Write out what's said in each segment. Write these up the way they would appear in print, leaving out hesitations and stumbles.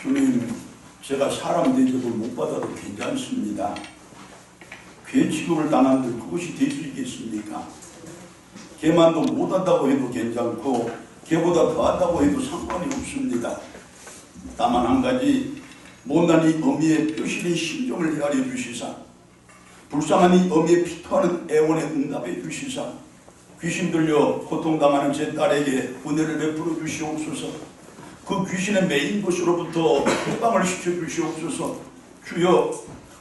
주님, 제가 사람 대접을 못 받아도 괜찮습니다. 괴 취급을 당한들 그것이 될 수 있겠습니까? 걔만도 못한다고 해도 괜찮고 걔보다 더한다고 해도 상관이 없습니다. 다만 한 가지, 못난 이 어미의 뼈시린 심정을 헤아려 주시사, 불쌍한 이 어미의 피토하는 애원에 응답해 주시사, 귀신 들려 고통당하는 제 딸에게 은혜를 베풀어 주시옵소서. 그 귀신의 메인 것으로부터 해방을 시켜 주시옵소서. 주여,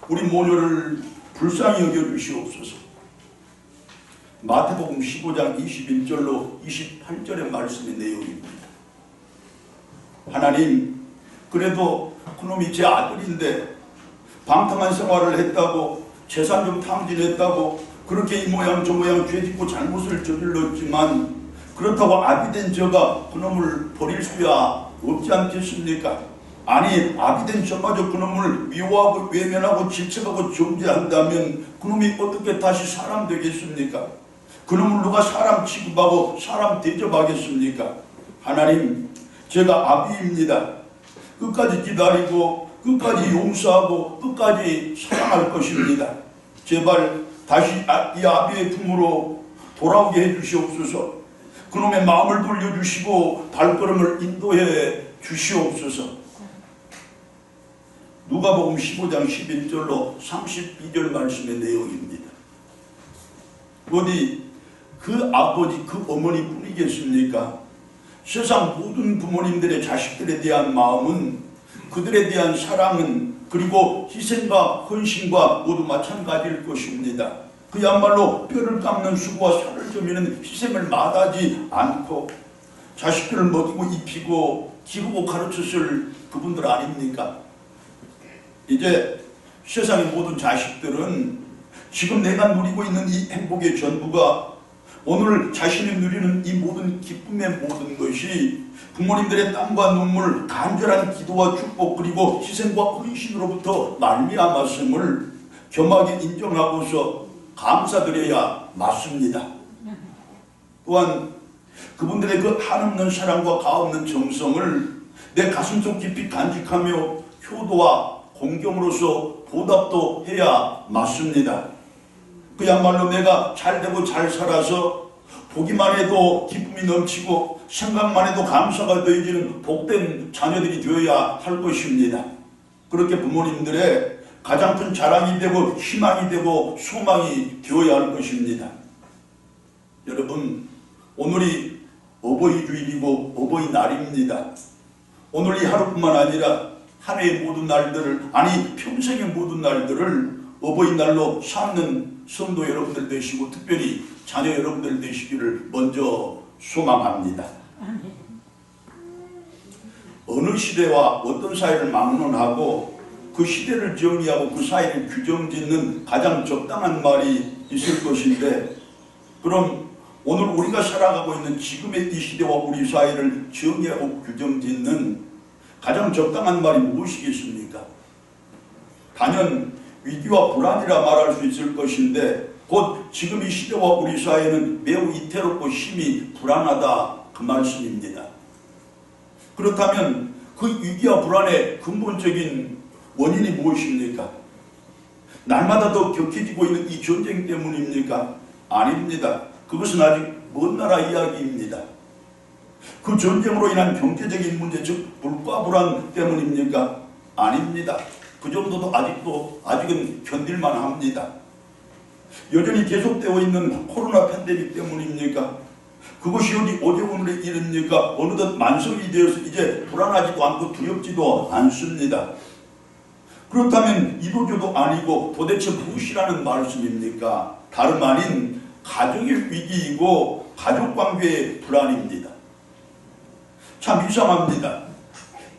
우리 모녀를 불쌍히 여겨 주시옵소서. 마태복음 15장 21절로 28절의 말씀의 내용입니다. 하나님, 그래도 그놈이 제 아들인데 방탕한 생활을 했다고, 재산 좀 탕진했다고, 그렇게 이 모양 저 모양 죄짓고 잘못을 저질렀지만 그렇다고 아비된 저가 그놈을 버릴 수야 없지 않겠습니까? 아니, 아비된 저마저 그놈을 미워하고 외면하고 질책하고 정죄한다면 그놈이 어떻게 다시 사람 되겠습니까? 그놈을 누가 사람 취급하고 사람 대접하겠습니까? 하나님, 제가 아비입니다. 끝까지 기다리고 끝까지 용서하고 끝까지 사랑할 것입니다. 제발 다시 이 아비의 품으로 돌아오게 해주시옵소서. 그놈의 마음을 돌려주시고 발걸음을 인도해 주시옵소서. 누가복음 15장 11절로 32절 말씀의 내용입니다. 어디 그 아버지, 그 어머니뿐이겠습니까? 세상 모든 부모님들의 자식들에 대한 마음은, 그들에 대한 사랑은, 그리고 희생과 헌신과 모두 마찬가지일 것입니다. 그야말로 뼈를 깎는 수고와 살을 저미는 희생을 마다하지 않고 자식들을 먹이고 입히고 기르고 가르쳤을 그분들 아닙니까? 이제 세상의 모든 자식들은 지금 내가 누리고 있는 이 행복의 전부가, 오늘 자신이 누리는 이 모든 기쁨의 모든 것이 부모님들의 땀과 눈물, 간절한 기도와 축복, 그리고 희생과 헌신으로부터 말미암았음을 겸하게 인정하고서 감사드려야 맞습니다. 또한 그분들의 그 한없는 사랑과 가없는 정성을 내 가슴속 깊이 간직하며 효도와 공경으로서 보답도 해야 맞습니다. 그야말로 내가 잘되고 잘 살아서 보기만 해도 기쁨이 넘치고 생각만 해도 감사가 더해지는 복된 자녀들이 되어야 할 것입니다. 그렇게 부모님들의 가장 큰 자랑이 되고 희망이 되고 소망이 되어야 할 것입니다. 여러분, 오늘이 어버이주일이고 어버이날입니다. 오늘 이 하루뿐만 아니라 한 해의 모든 날들을, 아니 평생의 모든 날들을 어버이날로 삼는 성도 여러분들 되시고 특별히 자녀 여러분들 되시기를 먼저 소망합니다. 어느 시대와 어떤 사회를 막론하고 그 시대를 정의하고 그 사회를 규정짓는 가장 적당한 말이 있을 것인데, 그럼 오늘 우리가 살아가고 있는 지금의 이 시대와 우리 사회를 정의하고 규정짓는 가장 적당한 말이 무엇이겠습니까? 단연 위기와 불안이라 말할 수 있을 것인데, 곧 지금 이 시대와 우리 사회는 매우 위태롭고 심히 불안하다, 그 말씀입니다. 그렇다면 그 위기와 불안의 근본적인 원인이 무엇입니까? 날마다 더 격해지고 있는 이 전쟁 때문입니까? 아닙니다. 그것은 아직 먼 나라 이야기입니다. 그 전쟁으로 인한 경제적인 문제, 즉 물가 불안 때문입니까? 아닙니다. 그 정도도 아직은 견딜만 합니다. 여전히 계속되어 있는 코로나 팬데믹 때문입니까? 그것이 어디 어제 오늘의 일입니까? 어느덧 만성이 되어서 이제 불안하지도 않고 두렵지도 않습니다. 그렇다면 이도저도 아니고 도대체 무엇이라는 말씀입니까? 다름 아닌 가정의 위기이고 가족관계의 불안입니다. 참 이상합니다.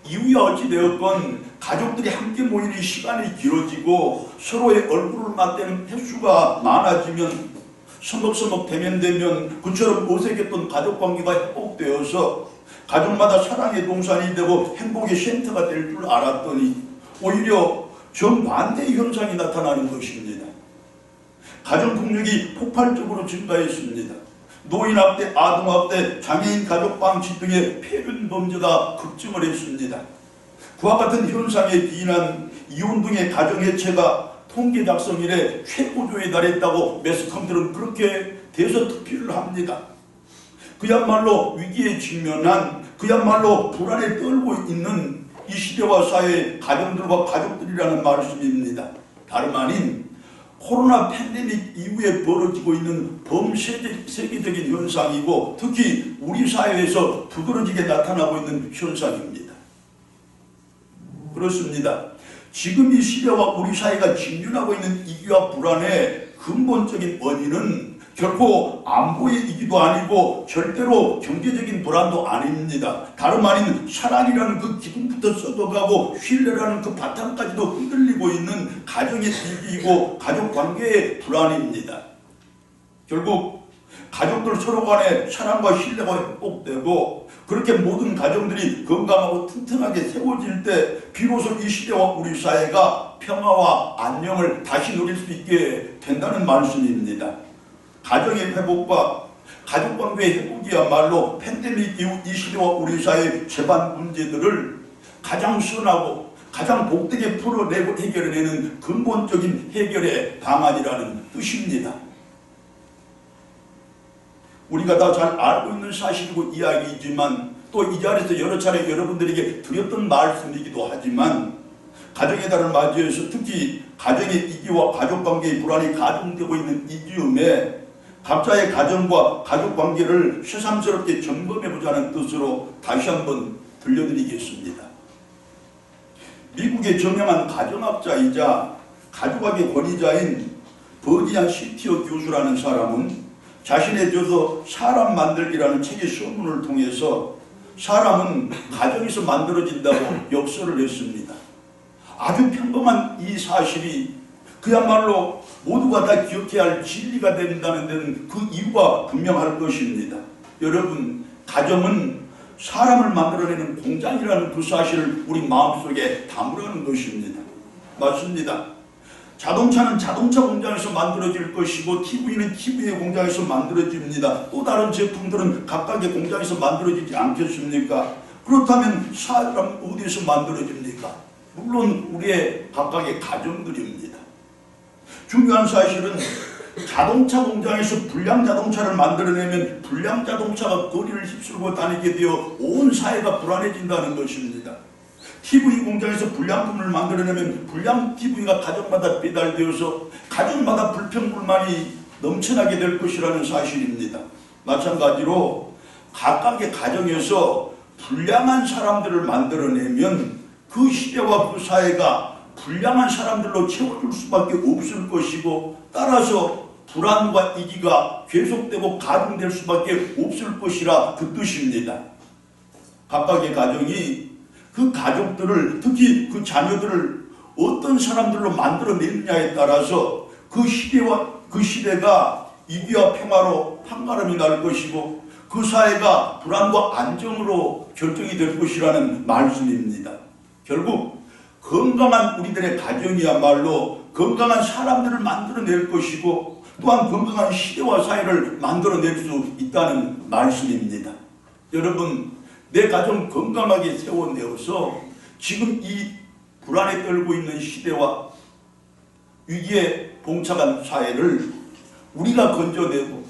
이유야 어찌되었건 가족들이 함께 모이는 시간이 길어지고 서로의 얼굴을 맞대는 횟수가 많아지면 서먹서먹 대면되면 그처럼 어색했던 가족관계가 회복되어서 가족마다 사랑의 동산이 되고 행복의 쉼터가 될 줄 알았더니 오히려 정반대의 현상이 나타나는 것입니다. 가정폭력이 폭발적으로 증가했습니다. 노인학대, 아동학대, 장애인 가족방치 등의 폐륜 범죄가 급증을 했습니다. 그와 같은 현상에 기인한 이혼 등의 가정해체가 통계 작성 이래 최고조에 달했다고 매스컴들은 그렇게 대서특필을 합니다. 그야말로 위기에 직면한, 그야말로 불안에 떨고 있는 이 시대와 사회의 가정들과 가족들이라는 말씀입니다. 다름 아닌 코로나 팬데믹 이후에 벌어지고 있는 범세계적인 현상이고 특히 우리 사회에서 두드러지게 나타나고 있는 현상입니다. 그렇습니다. 지금 이 시대와 우리 사회가 직면하고 있는 위기와 불안의 근본적인 원인은 결코 안보의 위기도 아니고 절대로 경제적인 불안도 아닙니다. 다름 아닌 사랑이라는 그 기둥부터 썩어가고 신뢰라는 그 바탕까지도 흔들리고 있는 가정의 위기이고 가족관계의 불안입니다. 결국 가족들 서로 간에 사랑과 신뢰가 회복되고 그렇게 모든 가정들이 건강하고 튼튼하게 세워질 때 비로소 이 시대와 우리 사회가 평화와 안녕을 다시 누릴 수 있게 된다는 말씀입니다. 가정의 회복과 가족관계의 회복이야말로 팬데믹 이후 이 시대와 우리 사회의 재반 문제들을 가장 선하고 가장 복되게 풀어내고 해결해내는 근본적인 해결의 방안이라는 뜻입니다. 우리가 다 잘 알고 있는 사실이고 이야기이지만 또 이 자리에서 여러 차례 여러분들에게 드렸던 말씀이기도 하지만 가정의 달을 맞이해서 특히 가정의 위기와 가족관계의 불안이 가중되고 있는 이 즈음에 각자의 가정과 가족관계를 새삼스럽게 점검해보자는 뜻으로 다시 한번 들려드리겠습니다. 미국의 저명한 가정학자이자 가족학의 권위자인 버지안 시티어 교수라는 사람은 자신의 저서 사람 만들기라는 책의 서문을 통해서 사람은 가정에서 만들어진다고 역설을 했습니다. 아주 평범한 이 사실이 그야말로 모두가 다 기억해야 할 진리가 된다는 데는 그 이유가 분명할 것입니다. 여러분, 가정은 사람을 만들어내는 공장이라는 그 사실을 우리 마음속에 담으라는 것입니다. 맞습니다. 자동차는 자동차 공장에서 만들어질 것이고 TV는 TV의 공장에서 만들어집니다. 또 다른 제품들은 각각의 공장에서 만들어지지 않겠습니까? 그렇다면 사람 어디서 만들어집니까? 물론 우리의 각각의 가정들입니다. 중요한 사실은 자동차 공장에서 불량 자동차를 만들어내면 불량 자동차가 거리를 휩쓸고 다니게 되어 온 사회가 불안해진다는 것입니다. TV 공장에서 불량품을 만들어내면 불량 TV가 가정마다 배달되어서 가정마다 불평불만이 넘쳐나게 될 것이라는 사실입니다. 마찬가지로 각각의 가정에서 불량한 사람들을 만들어내면 그 시대와 그 사회가 불량한 사람들로 채워줄 수밖에 없을 것이고 따라서 불안과 위기가 계속되고 가중될 수밖에 없을 것이라 그 뜻입니다. 각각의 가정이 그 가족들을 특히 그 자녀들을 어떤 사람들로 만들어내느냐에 따라서 그 시대와 그 시대가 위기와 평화로 한가름이 날 것이고 그 사회가 불안과 안정으로 결정이 될 것이라는 말씀입니다. 결국 건강한 우리들의 가정이야말로 건강한 사람들을 만들어낼 것이고 또한 건강한 시대와 사회를 만들어낼 수 있다는 말씀입니다. 여러분, 내 가정 건강하게 세워내어서 지금 이 불안에 떨고 있는 시대와 위기에 봉착한 사회를 우리가 건져내고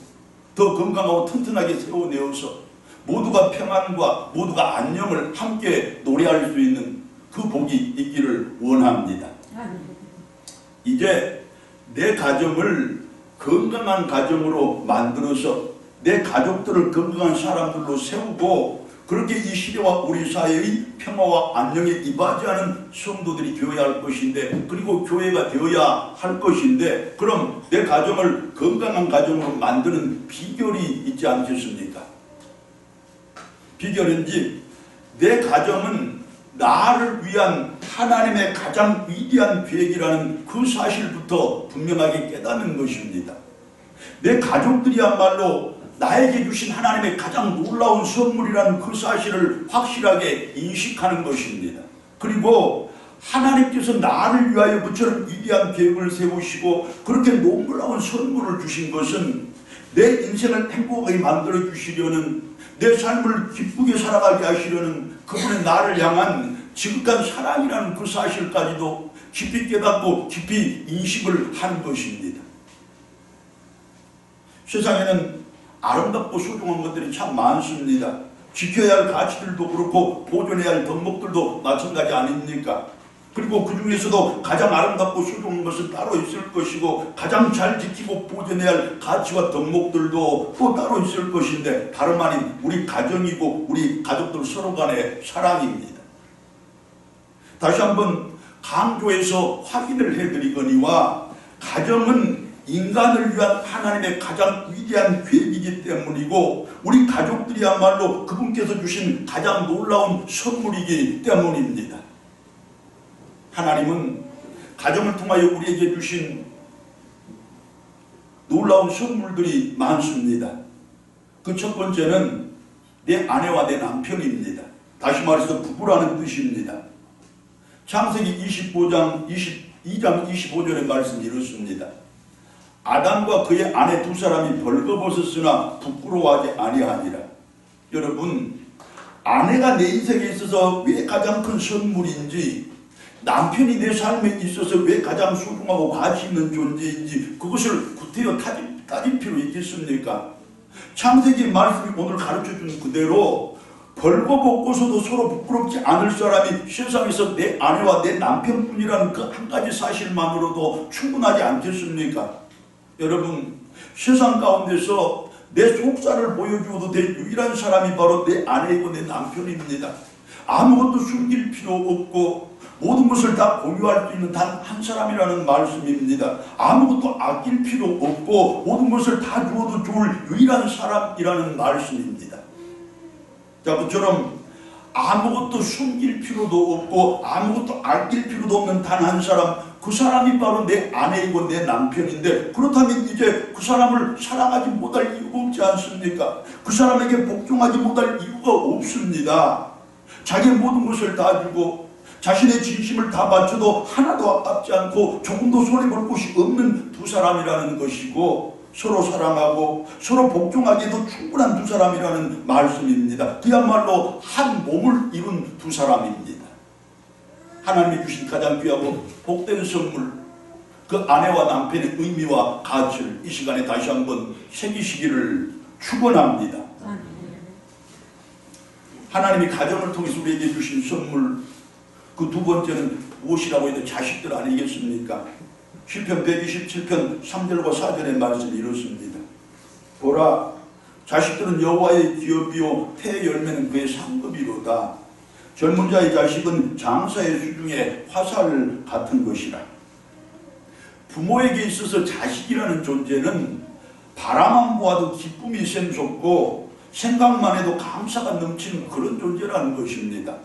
더 건강하고 튼튼하게 세워내어서 모두가 평안과 모두가 안녕을 함께 노래할 수 있는 그 복이 있기를 원합니다. 이제 내 가정을 건강한 가정으로 만들어서 내 가족들을 건강한 사람들로 세우고 그렇게 이 시대와 우리 사회의 평화와 안녕에 이바지하는 성도들이 되어야 할 것인데 그리고 교회가 되어야 할 것인데 그럼 내 가정을 건강한 가정으로 만드는 비결이 있지 않겠습니까? 비결인지 내 가정은 나를 위한 하나님의 가장 위대한 계획이라는 그 사실부터 분명하게 깨닫는 것입니다. 내 가족들이야말로 나에게 주신 하나님의 가장 놀라운 선물이라는 그 사실을 확실하게 인식하는 것입니다. 그리고 하나님께서 나를 위하여 그처럼 위대한 계획을 세우시고 그렇게 놀라운 선물을 주신 것은 내 인생을 행복하게 만들어 주시려는 내 삶을 기쁘게 살아가게 하시려는 그분의 나를 향한 지극한 사랑이라는 그 사실까지도 깊이 깨닫고 깊이 인식을 한 것입니다. 세상에는 아름답고 소중한 것들이 참 많습니다. 지켜야 할 가치들도 그렇고 보존해야 할 덕목들도 마찬가지 아닙니까? 그리고 그 중에서도 가장 아름답고 소중한 것은 따로 있을 것이고 가장 잘 지키고 보존해야 할 가치와 덕목들도 또 따로 있을 것인데 다름 아닌 우리 가정이고 우리 가족들 서로 간의 사랑입니다. 다시 한번 강조해서 확인을 해드리거니와 가정은 인간을 위한 하나님의 가장 위대한 계획이기 때문이고 우리 가족들이야말로 그분께서 주신 가장 놀라운 선물이기 때문입니다. 하나님은 가정을 통하여 우리에게 주신 놀라운 선물들이 많습니다. 그 첫 번째는 내 아내와 내 남편입니다. 다시 말해서 부부라는 뜻입니다. 창세기 22장 25절의 말씀이 이렇습니다. 아담과 그의 아내 두 사람이 벌거벗었으나 부끄러워하지 아니하니라. 여러분, 아내가 내 인생에 있어서 왜 가장 큰 선물인지, 남편이 내 삶에 있어서 왜 가장 소중하고 가치 있는 존재인지 그것을 구태여 따질 필요 있겠습니까? 창세기 말씀이 오늘 가르쳐준 그대로 벌거벗고서도 서로 부끄럽지 않을 사람이 세상에서 내 아내와 내 남편뿐이라는 그 한 가지 사실만으로도 충분하지 않겠습니까? 여러분, 세상 가운데서 내 속살을 보여주어도 될 유일한 사람이 바로 내 아내이고 내 남편입니다. 아무것도 숨길 필요 없고 모든 것을 다 공유할 수 있는 단 한 사람이라는 말씀입니다. 아무것도 아낄 필요 없고 모든 것을 다 주어도 좋을 유일한 사람이라는 말씀입니다. 자, 그처럼 아무것도 숨길 필요도 없고 아무것도 아낄 필요도 없는 단 한 사람, 그 사람이 바로 내 아내이고 내 남편인데, 그렇다면 이제 그 사람을 사랑하지 못할 이유가 없지 않습니까? 그 사람에게 복종하지 못할 이유가 없습니다. 자기의 모든 것을 다 주고 자신의 진심을 다 바쳐도 하나도 아깝지 않고 조금도 손해볼 곳이 없는 두 사람이라는 것이고, 서로 사랑하고 서로 복종하기에도 충분한 두 사람이라는 말씀입니다. 그야말로 한 몸을 이룬 두 사람입니다. 하나님이 주신 가장 귀하고 복된 선물, 그 아내와 남편의 의미와 가치를 이 시간에 다시 한번 새기시기를 축원합니다. 하나님이 가정을 통해서 우리에게 주신 선물, 그 두 번째는 무엇이라고 해도 자식들 아니겠습니까? 시편 127편 3절과 4절의 말씀이 이렇습니다. 보라, 자식들은 여호와의 기업이요 태의 열매는 그의 상급이로다. 젊은 자의 자식은 장사의 수중에 화살 같은 것이라. 부모에게 있어서 자식이라는 존재는 바라만 보아도 기쁨이 샘솟고 생각만 해도 감사가 넘치는 그런 존재라는 것입니다.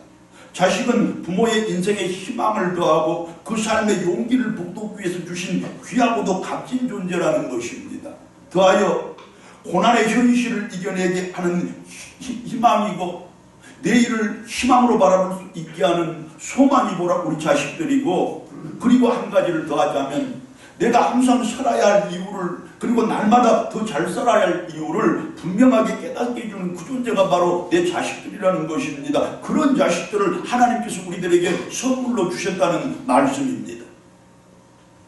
자식은 부모의 인생에 희망을 더하고 그 삶의 용기를 북돋기 위해서 주신 귀하고도 값진 존재라는 것입니다. 더하여 고난의 현실을 이겨내게 하는 희망이고 내일을 희망으로 바라볼 수 있게 하는 소망이 보라 우리 자식들이고, 그리고 한 가지를 더하자면 내가 항상 살아야 할 이유를, 그리고 날마다 더 잘 살아야 할 이유를 분명하게 깨닫게 해주는 그 존재가 바로 내 자식들이라는 것입니다. 그런 자식들을 하나님께서 우리들에게 선물로 주셨다는 말씀입니다.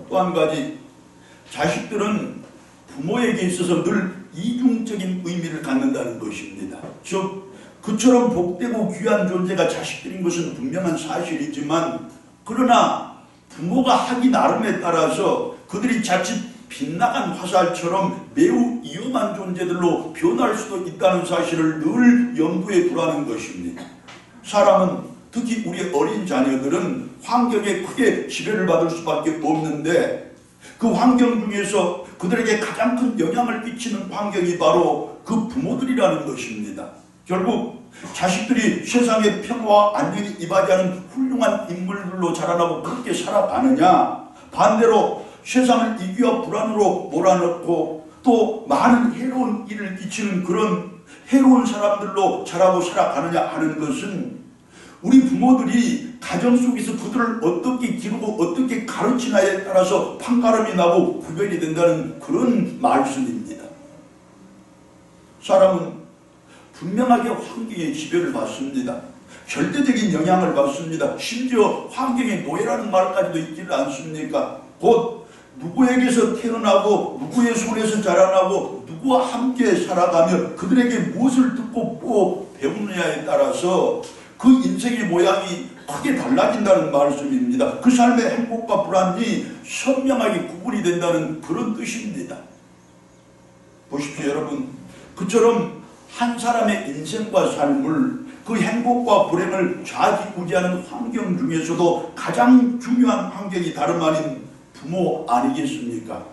또 한 가지, 자식들은 부모에게 있어서 늘 이중적인 의미를 갖는다는 것입니다. 즉 그처럼 복되고 귀한 존재가 자식들인 것은 분명한 사실이지만, 그러나 부모가 하기 나름에 따라서 그들이 자칫 빗나간 화살처럼 매우 위험한 존재들로 변할 수도 있다는 사실을 늘 염두에 두라는 것입니다. 사람은, 특히 우리 어린 자녀들은 환경에 크게 지배를 받을 수밖에 없는데, 그 환경 중에서 그들에게 가장 큰 영향을 끼치는 환경이 바로 그 부모들이라는 것입니다. 결국 자식들이 세상의 평화와 안녕이 이바지하는 훌륭한 인물들로 자라나고 그렇게 살아가느냐, 반대로 세상을 이기와 불안으로 몰아넣고 또 많은 해로운 일을 끼치는 그런 해로운 사람들로 자라고 살아가느냐 하는 것은 우리 부모들이 가정 속에서 그들을 어떻게 기르고 어떻게 가르치냐에 따라서 판가름이 나고 구별이 된다는 그런 말씀입니다. 사람은 분명하게 환경의 지배를 받습니다. 절대적인 영향을 받습니다. 심지어 환경의 노예라는 말까지도 있지 않습니까? 곧 누구에게서 태어나고 누구의 손에서 자라나고 누구와 함께 살아가며 그들에게 무엇을 듣고 꼭 배우느냐에 따라서 그 인생의 모양이 크게 달라진다는 말씀입니다. 그 삶의 행복과 불안이 선명하게 구분이 된다는 그런 뜻입니다. 보십시오 여러분, 그처럼 한 사람의 인생과 삶을 그 행복과 불행을 좌지우지하는 환경 중에서도 가장 중요한 환경이 다름 아닌 부모 아니겠습니까?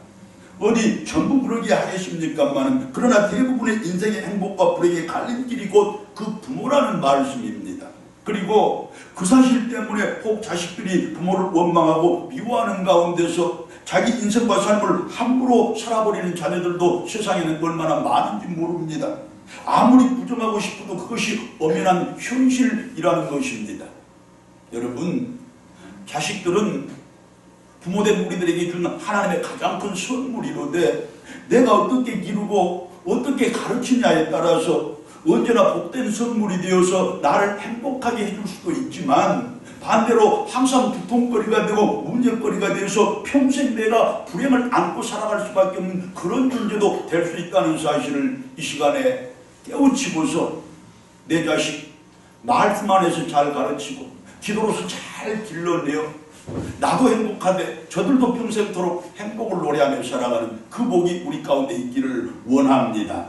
어디 전부 그러게 하겠습니까만, 그러나 대부분의 인생의 행복과 불행의 갈림길이 곧 그 부모라는 말씀입니다. 그리고 그 사실 때문에 혹 자식들이 부모를 원망하고 미워하는 가운데서 자기 인생과 삶을 함부로 살아버리는 자녀들도 세상에는 얼마나 많은지 모릅니다. 아무리 부정하고 싶어도 그것이 엄연한 현실이라는 것입니다. 여러분, 자식들은 부모된 우리들에게 준 하나님의 가장 큰 선물이로되 내가 어떻게 기르고 어떻게 가르치냐에 따라서 언제나 복된 선물이 되어서 나를 행복하게 해줄 수도 있지만, 반대로 항상 두통거리가 되고 문제거리가 되어서 평생 내가 불행을 안고 살아갈 수밖에 없는 그런 존재도 될 수 있다는 사실을 이 시간에 깨우치고서 내 자식 말씀 안에서 잘 가르치고 기도로서 잘 길러내어 나도 행복하되 저들도 평생토록 행복을 노래하며 살아가는 그 복이 우리 가운데 있기를 원합니다.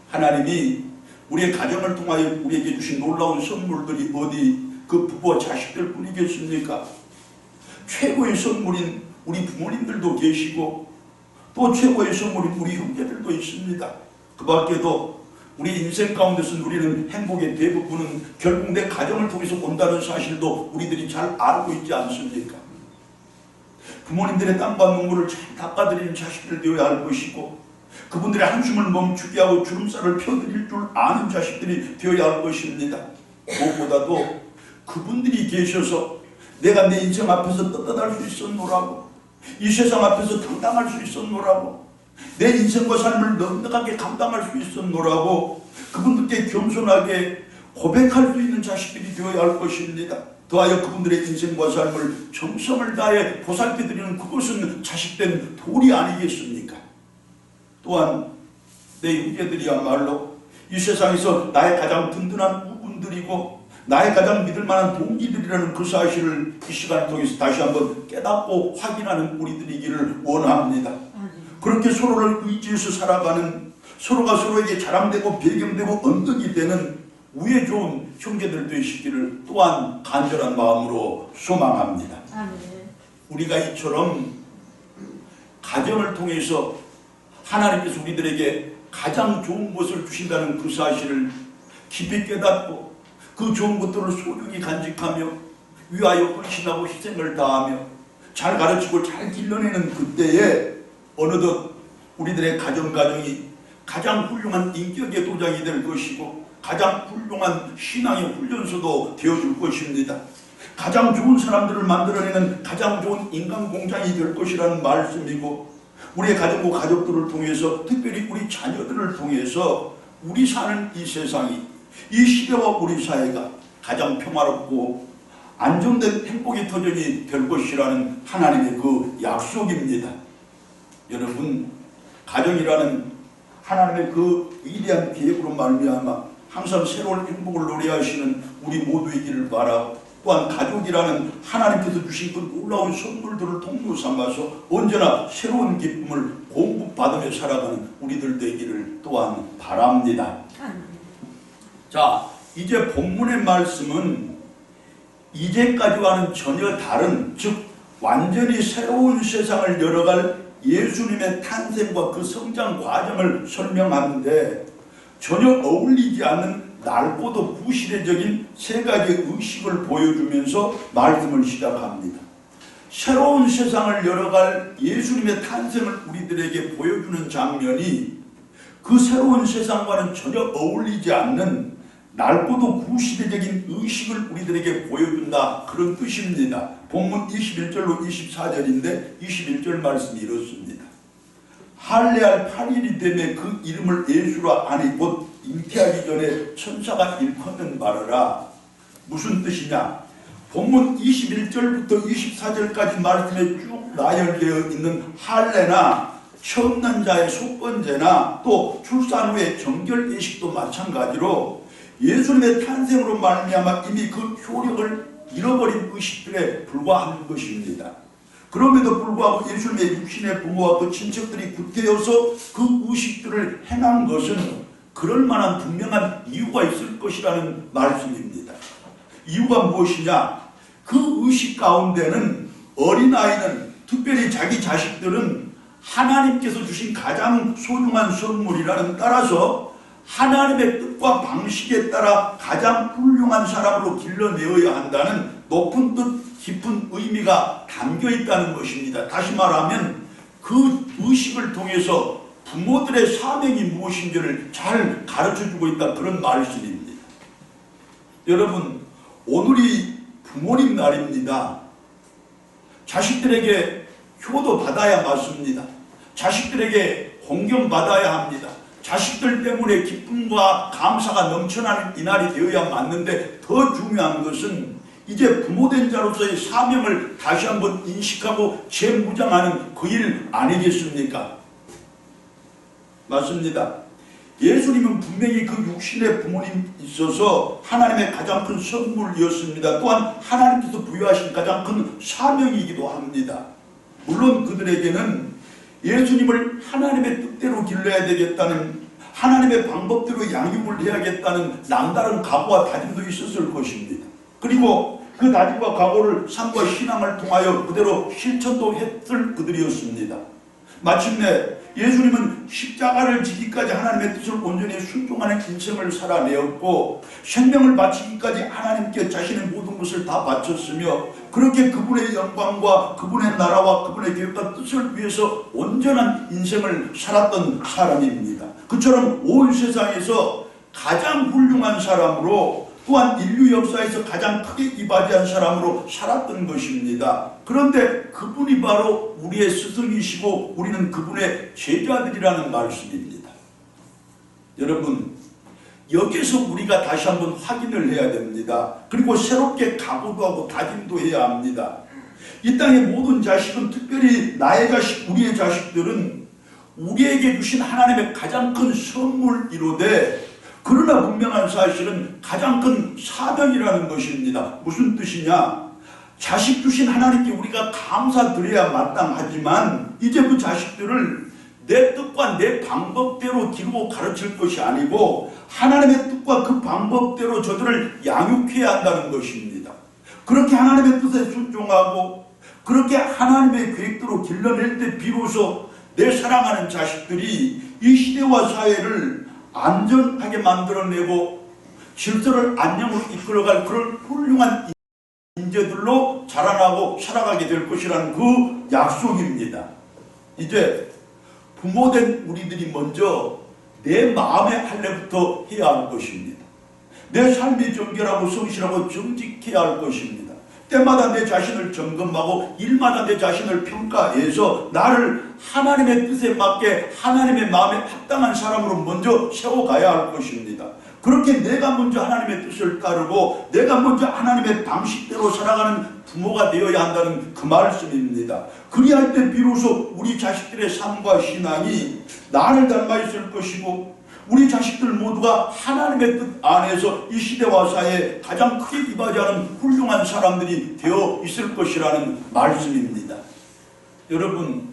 하나님이 우리의 가정을 통하여 우리에게 주신 놀라운 선물들이 어디 그 부부와 자식들 뿐이겠습니까? 최고의 선물인 우리 부모님들도 계시고 또 최고의 선물인 우리 형제들도 있습니다. 그 밖에도 우리 인생 가운데서 누리는 행복의 대부분은 결국 내 가정을 통해서 온다는 사실도 우리들이 잘 알고 있지 않습니까? 부모님들의 땀과 눈물을 잘 닦아드리는 자식들 되어야 할 것이고, 그분들의 한숨을 멈추게 하고 주름살을 펴드릴 줄 아는 자식들이 되어야 할 것입니다. 무엇보다도 그분들이 계셔서 내가 내 인생 앞에서 떳떳할 수 있었노라고, 이 세상 앞에서 당당할 수 있었노라고, 내 인생과 삶을 넉넉하게 감당할 수 있었노라고 그분들께 겸손하게 고백할 수 있는 자식들이 되어야 할 것입니다. 더하여 그분들의 인생과 삶을 정성을 다해 보살펴드리는 그것은 자식된 도리 아니겠습니까? 또한 내 형제들이야말로 이 세상에서 나의 가장 든든한 우군들이고 나의 가장 믿을만한 동기들이라는 그 사실을 이 시간을 통해서 다시 한번 깨닫고 확인하는 우리들이기를 원합니다. 그렇게 서로를 의지해서 살아가는, 서로가 서로에게 자랑되고 배경되고 언덕이 되는 우애 좋은 형제들 되시기를 또한 간절한 마음으로 소망합니다. 우리가 이처럼 가정을 통해서 하나님께서 우리들에게 가장 좋은 것을 주신다는 그 사실을 깊이 깨닫고 그 좋은 것들을 소중히 간직하며 위하여 헌신하고 희생을 다하며 잘 가르치고 잘 길러내는 그때에 어느덧 우리들의 가정이 가장 훌륭한 인격의 도장이 될 것이고 가장 훌륭한 신앙의 훈련소도 되어줄 것입니다. 가장 좋은 사람들을 만들어내는 가장 좋은 인간 공장이 될 것이라는 말씀이고, 우리의 가정과 가족들을 통해서 특별히 우리 자녀들을 통해서 우리 사는 이 세상이, 이 시대와 우리 사회가 가장 평화롭고 안정된 행복의 터전이 될 것이라는 하나님의 그 약속입니다. 여러분, 가정이라는 하나님의 그 위대한 계획으로 말미암아 항상 새로운 행복을 노래하시는 우리 모두이기를 바라고, 또한 가족이라는 하나님께서 주신 그 놀라운 선물들을 통로 삼아서 언제나 새로운 기쁨을 공급받으며 살아가는 우리들 되기를 또한 바랍니다. 자, 이제 본문의 말씀은 이제까지와는 전혀 다른, 즉 완전히 새로운 세상을 열어갈 예수님의 탄생과 그 성장 과정을 설명하는데 전혀 어울리지 않는 넓고도 부시대적인 세 가지 의식을 보여주면서 말씀을 시작합니다. 새로운 세상을 열어갈 예수님의 탄생을 우리들에게 보여주는 장면이 그 새로운 세상과는 전혀 어울리지 않는 넓고도 구시대적인 의식을 우리들에게 보여준다, 그런 뜻입니다. 본문 21절로 24절인데 21절 말씀이 이렇습니다. 할례할 8일이 되매 그 이름을 예수라 하니 곧 잉태하기 전에 천사가 일컫는 말이라. 무슨 뜻이냐? 본문 21절부터 24절까지 말씀에 쭉 나열되어 있는 할례나 처음 난 자의 속건제나 또 출산 후의 정결 예식도 마찬가지로 예수님의 탄생으로 말미암아 이미 그 효력을 잃어버린 의식들에 불과한 것입니다. 그럼에도 불구하고 예수님의 육신의 부모와 그 친척들이 구태여서 그 의식들을 행한 것은 그럴 만한 분명한 이유가 있을 것이라는 말씀입니다. 이유가 무엇이냐? 그 의식 가운데는 어린아이는, 특별히 자기 자식들은 하나님께서 주신 가장 소중한 선물이라는, 따라서 하나님의 뜻과 방식에 따라 가장 훌륭한 사람으로 길러내어야 한다는 높은 뜻, 깊은 의미가 담겨 있다는 것입니다. 다시 말하면 그 의식을 통해서 부모들의 사명이 무엇인지를 잘 가르쳐주고 있다, 그런 말씀입니다. 여러분, 오늘이 부모님 날입니다. 자식들에게 효도 받아야 맞습니다. 자식들에게 공경받아야 합니다. 자식들 때문에 기쁨과 감사가 넘쳐나는 이날이 되어야 맞는데, 더 중요한 것은 이제 부모된 자로서의 사명을 다시 한번 인식하고 재무장하는 그 일 아니겠습니까? 맞습니다. 예수님은 분명히 그 육신의 부모님 있어서 하나님의 가장 큰 선물이었습니다. 또한 하나님께서 부여하신 가장 큰 사명이기도 합니다. 물론 그들에게는 예수님을 하나님의 뜻대로 길러야 되겠다는, 하나님의 방법대로 양육을 해야겠다는 남다른 각오와 다짐도 있었을 것입니다. 그리고 그 다짐과 각오를 삶과 신앙을 통하여 그대로 실천도 했을 그들이었습니다. 마침내 예수님은 십자가를 지기까지 하나님의 뜻을 온전히 순종하는 인생을 살아내었고, 생명을 바치기까지 하나님께 자신의 모든 것을 다 바쳤으며, 그렇게 그분의 영광과 그분의 나라와 그분의 계획과 뜻을 위해서 온전한 인생을 살았던 사람입니다. 그처럼 온 세상에서 가장 훌륭한 사람으로, 또한 인류 역사에서 가장 크게 이바지한 사람으로 살았던 것입니다. 그런데 그분이 바로 우리의 스승이시고 우리는 그분의 제자들이라는 말씀입니다. 여러분, 여기서 우리가 다시 한번 확인을 해야 됩니다. 그리고 새롭게 각오도 하고 다짐도 해야 합니다. 이 땅의 모든 자식은, 특별히 나의 자식, 우리의 자식들은 우리에게 주신 하나님의 가장 큰 선물이로되, 그러나 분명한 사실은 가장 큰 사명이라는 것입니다. 무슨 뜻이냐? 자식 주신 하나님께 우리가 감사드려야 마땅하지만, 이제 그 자식들을 내 뜻과 내 방법대로 기르고 가르칠 것이 아니고 하나님의 뜻과 그 방법대로 저들을 양육해야 한다는 것입니다. 그렇게 하나님의 뜻에 순종하고 그렇게 하나님의 계획대로 길러낼 때 비로소 내 사랑하는 자식들이 이 시대와 사회를 안전하게 만들어내고 질서를 안녕으로 이끌어갈 그런 훌륭한 인재들로 자라나고 살아가게 될 것이라는 그 약속입니다. 이제 부모된 우리들이 먼저 내 마음의 할례부터 해야 할 것입니다. 내 삶이 정결하고 성실하고 정직해야 할 것입니다. 때마다 내 자신을 점검하고 일마다 내 자신을 평가해서 나를 하나님의 뜻에 맞게 하나님의 마음에 합당한 사람으로 먼저 세워가야 할 것입니다. 그렇게 내가 먼저 하나님의 뜻을 따르고 내가 먼저 하나님의 방식대로 살아가는 부모가 되어야 한다는 그 말씀입니다. 그리할 때 비로소 우리 자식들의 삶과 신앙이 나를 닮아 있을 것이고 우리 자식들 모두가 하나님의 뜻 안에서 이 시대와 사회에 가장 크게 이바지하는 훌륭한 사람들이 되어 있을 것이라는 말씀입니다. 여러분,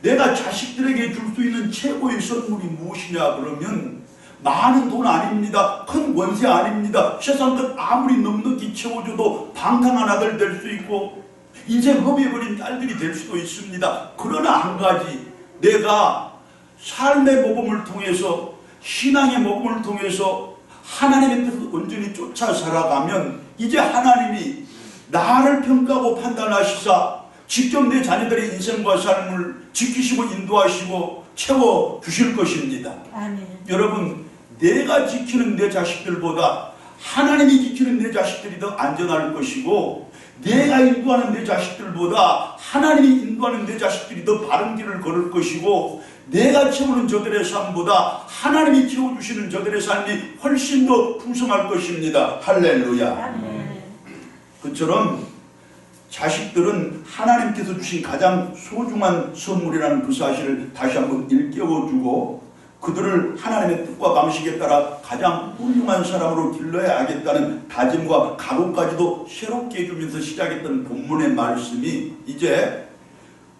내가 자식들에게 줄 수 있는 최고의 선물이 무엇이냐 그러면 많은 돈 아닙니다. 큰 원세 아닙니다. 세상 것 아무리 넉넉히 채워줘도 방탕한 아들 될 수 있고 인생 허비해버린 딸들이 될 수도 있습니다. 그러나 한 가지, 내가 삶의 모범을 통해서 신앙의 모범을 통해서 하나님의 뜻을 온전히 쫓아 살아가면 이제 하나님이 나를 평가하고 판단하시사 직접 내 자녀들의 인생과 삶을 지키시고 인도하시고 채워주실 것입니다. 아멘. 여러분, 내가 지키는 내 자식들보다 하나님이 지키는 내 자식들이 더 안전할 것이고 내가 인도하는 내 자식들보다 하나님이 인도하는 내 자식들이 더 바른 길을 걸을 것이고 내가 채우는 저들의 삶보다 하나님이 채워주시는 저들의 삶이 훨씬 더 풍성할 것입니다. 할렐루야. 그처럼 자식들은 하나님께서 주신 가장 소중한 선물이라는 그 사실을 다시 한번 일깨워주고 그들을 하나님의 뜻과 방식에 따라 가장 훌륭한 사람으로 길러야 하겠다는 다짐과 각오까지도 새롭게 해주면서 시작했던 본문의 말씀이 이제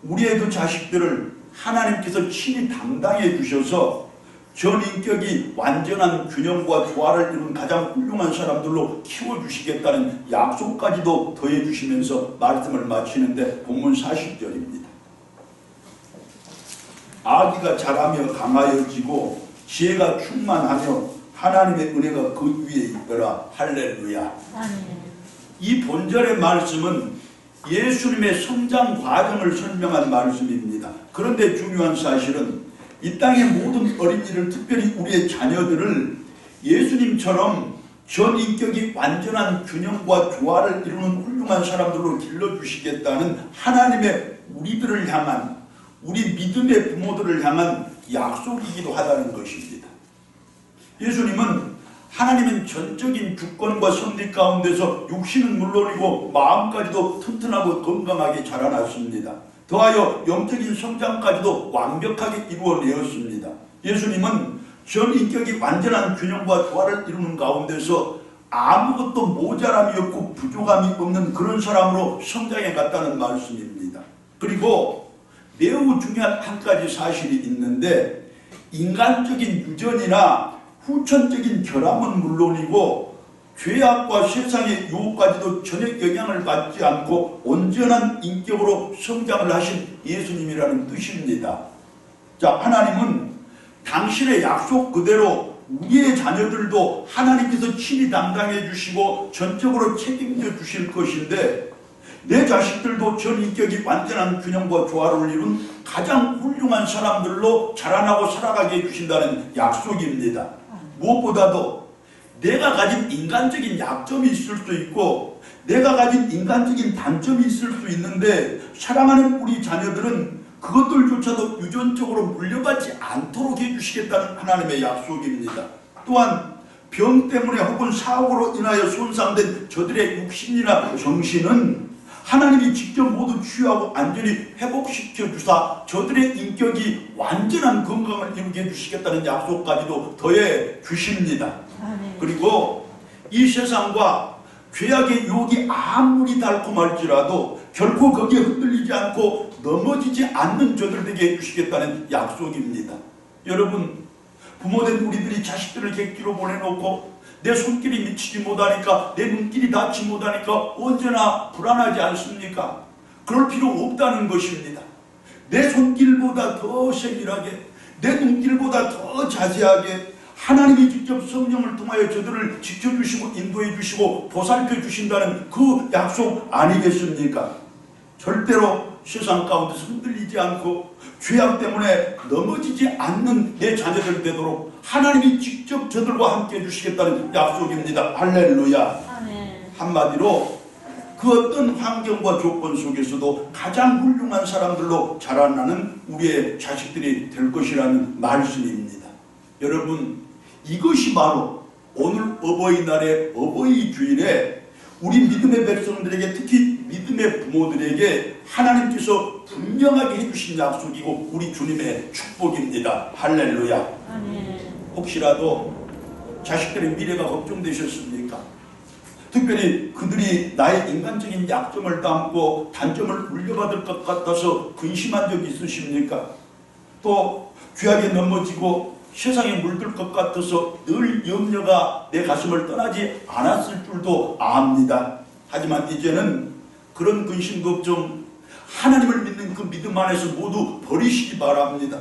우리의 그 자식들을 하나님께서 친히 담당해 주셔서 전인격이 완전한 균형과 조화를 이룬 가장 훌륭한 사람들로 키워주시겠다는 약속까지도 더해 주시면서 말씀을 마치는데 본문 40절입니다. 아기가 자라며 강하여지고 지혜가 충만하며 하나님의 은혜가 그 위에 있더라. 할렐루야. 이 본절의 말씀은 예수님의 성장 과정을 설명한 말씀입니다. 그런데 중요한 사실은 이 땅의 모든 어린이를, 특별히 우리의 자녀들을 예수님처럼 전인격이 완전한 균형과 조화를 이루는 훌륭한 사람들로 길러주시겠다는 하나님의 우리들을 향한, 우리 믿음의 부모들을 향한 약속이기도 하다는 것입니다. 예수님은 하나님은 전적인 주권과 섭리 가운데서 육신은 물론이고 마음까지도 튼튼하고 건강하게 자라났습니다. 더하여 영적인 성장까지도 완벽하게 이루어내었습니다. 예수님은 전인격이 완전한 균형과 조화를 이루는 가운데서 아무것도 모자람이 없고 부족함이 없는 그런 사람으로 성장해 갔다는 말씀입니다. 그리고 매우 중요한 한 가지 사실이 있는데 인간적인 유전이나 후천적인 결함은 물론이고 죄악과 세상의 유혹까지도 전혀 영향을 받지 않고 온전한 인격으로 성장을 하신 예수님이라는 뜻입니다. 자, 하나님은 당신의 약속 그대로 우리의 자녀들도 하나님께서 친히 담당해 주시고 전적으로 책임져 주실 것인데 내 자식들도 전인격이 완전한 균형과 조화를 이룬 가장 훌륭한 사람들로 자라나고 살아가게 해주신다는 약속입니다. 무엇보다도 내가 가진 인간적인 약점이 있을 수 있고 내가 가진 인간적인 단점이 있을 수 있는데 사랑하는 우리 자녀들은 그것들조차도 유전적으로 물려받지 않도록 해주시겠다는 하나님의 약속입니다. 또한 병 때문에 혹은 사고로 인하여 손상된 저들의 육신이나 정신은 하나님이 직접 모두 치유하고 안전히 회복시켜 주사 저들의 인격이 완전한 건강을 이루게 해주시겠다는 약속까지도 더해 주십니다. 그리고 이 세상과 죄악의 유혹이 아무리 달콤할지라도 결코 거기에 흔들리지 않고 넘어지지 않는 저들에게 해주시겠다는 약속입니다. 여러분, 부모된 우리들이 자식들을 객지로 보내놓고 내 손길이 미치지 못하니까, 내 눈길이 닿지 못하니까 언제나 불안하지 않습니까? 그럴 필요 없다는 것입니다. 내 손길보다 더 세밀하게, 내 눈길보다 더 자세하게 하나님이 직접 성령을 통하여 저들을 지켜주시고 인도해 주시고 보살펴 주신다는 그 약속 아니겠습니까? 절대로 세상 가운데서 흔들리지 않고 죄악 때문에 넘어지지 않는 내 자녀들 되도록 하나님이 직접 저들과 함께 해주시겠다는 약속입니다. 할렐루야. 한마디로 그 어떤 환경과 조건 속에서도 가장 훌륭한 사람들로 자라나는 우리의 자식들이 될 것이라는 말씀입니다. 여러분, 이것이 바로 오늘 어버이날의 어버이 주일에 우리 믿음의 백성들에게, 특히 믿음의 부모들에게 하나님께서 분명하게 해주신 약속이고 우리 주님의 축복입니다. 할렐루야. 혹시라도 자식들의 미래가 걱정되셨습니까? 특별히 그들이 나의 인간적인 약점을 담고 단점을 물려받을 것 같아서 근심한 적 있으십니까? 또 죄악에 넘어지고 세상에 물들 것 같아서 늘 염려가 내 가슴을 떠나지 않았을 줄도 압니다. 하지만 이제는 그런 근심 걱정, 하나님을 믿는 그 믿음 안에서 모두 버리시기 바랍니다.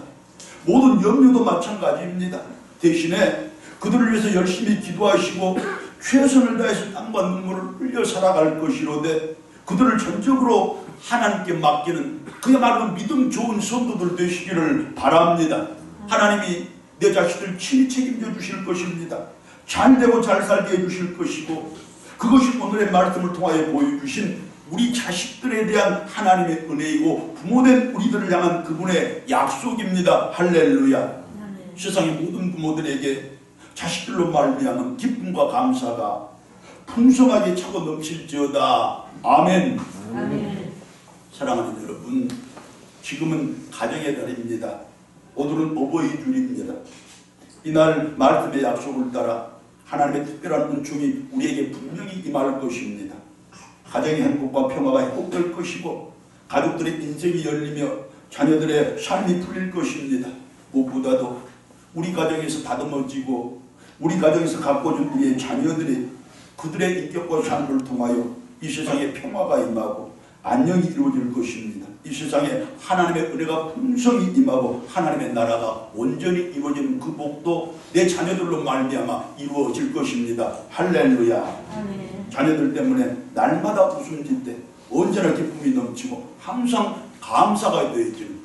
모든 염려도 마찬가지입니다. 대신에 그들을 위해서 열심히 기도하시고 최선을 다해서 땀과 눈물을 흘려 살아갈 것이로되 그들을 전적으로 하나님께 맡기는 그야말로 믿음 좋은 성도들 되시기를 바랍니다. 하나님이 내 자식들 친히 책임져 주실 것입니다. 잘 되고 잘 살게 해주실 것이고 그것이 오늘의 말씀을 통하여 보여주신 우리 자식들에 대한 하나님의 은혜이고 부모된 우리들을 향한 그분의 약속입니다. 할렐루야. 세상의 모든 부모들에게 자식들로 말미암은 기쁨과 감사가 풍성하게 차고 넘칠지어다. 아멘. 아멘. 사랑하는 여러분, 지금은 가정의 달입니다. 오늘은 어버이 주일입니다. 이날 말씀의 약속을 따라 하나님의 특별한 은총이 우리에게 분명히 임할 것입니다. 가정의 행복과 평화가 회복될 것이고 가족들의 인생이 열리며 자녀들의 삶이 풀릴 것입니다. 무엇보다도 우리 가정에서 다듬어지고 우리 가정에서 가꿔준 우리의 자녀들이 그들의 인격과 삶을 통하여 이 세상에 평화가 임하고 안녕이 이루어질 것입니다. 이 세상에 하나님의 은혜가 풍성히 임하고 하나님의 나라가 온전히 이루어지는 그 복도 내 자녀들로 말미암아 이루어질 것입니다. 할렐루야. 아멘. 자녀들 때문에 날마다 웃음 짓대 언제나 기쁨이 넘치고 항상 감사가 되어지는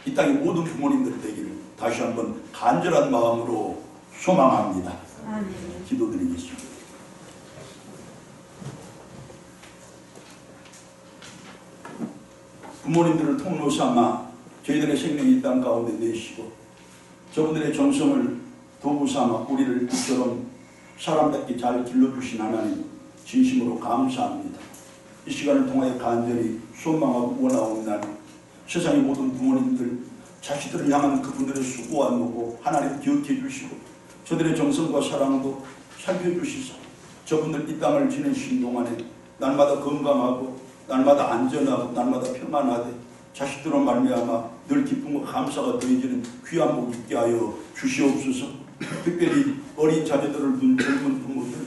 이 땅의 모든 부모님들 되기를 다시 한번 간절한 마음으로 소망합니다. 아멘. 기도드리겠습니다. 부모님들을 통로 삼아 저희들의 생명이 이 땅 가운데 내시고 저분들의 정성을 도구 삼아 우리를 이처럼 사람답게 잘 길러주신 하나님 진심으로 감사합니다. 이 시간을 통하여 간절히 소망하고 원하옵나니 세상의 모든 부모님들 자식들을 향한 그분들의 수고와 노고 하나님 기억해 주시고 저들의 정성과 사랑도 살펴주시사 저분들 이 땅을 지내신 동안에 날마다 건강하고 날마다 안전하고 날마다 평안하되 자식들로 말미암아 늘 기쁨과 감사가 더해지는 귀한 복 있게 하여 주시옵소서. 특별히 어린 자녀들을 둔 젊은 부모들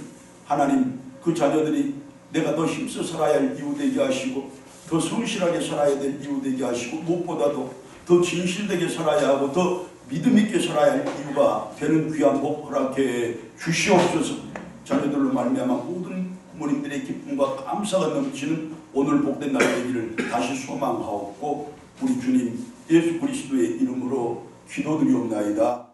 하나님 그 자녀들이 내가 더 힘써 살아야 할 이유 되게 하시고 더 성실하게 살아야 될 이유 되게 하시고 무엇보다도 더 진실되게 살아야 하고 더 믿음 있게 살아야 할 이유가 되는 귀한 복 허락해 주시옵소서. 자녀들로 말미암아 모든 부모님들의 기쁨과 감사가 넘치는 오늘 복된 날 되기를 다시 소망하옵고 우리 주님 예수 그리스도의 이름으로 기도드리옵나이다.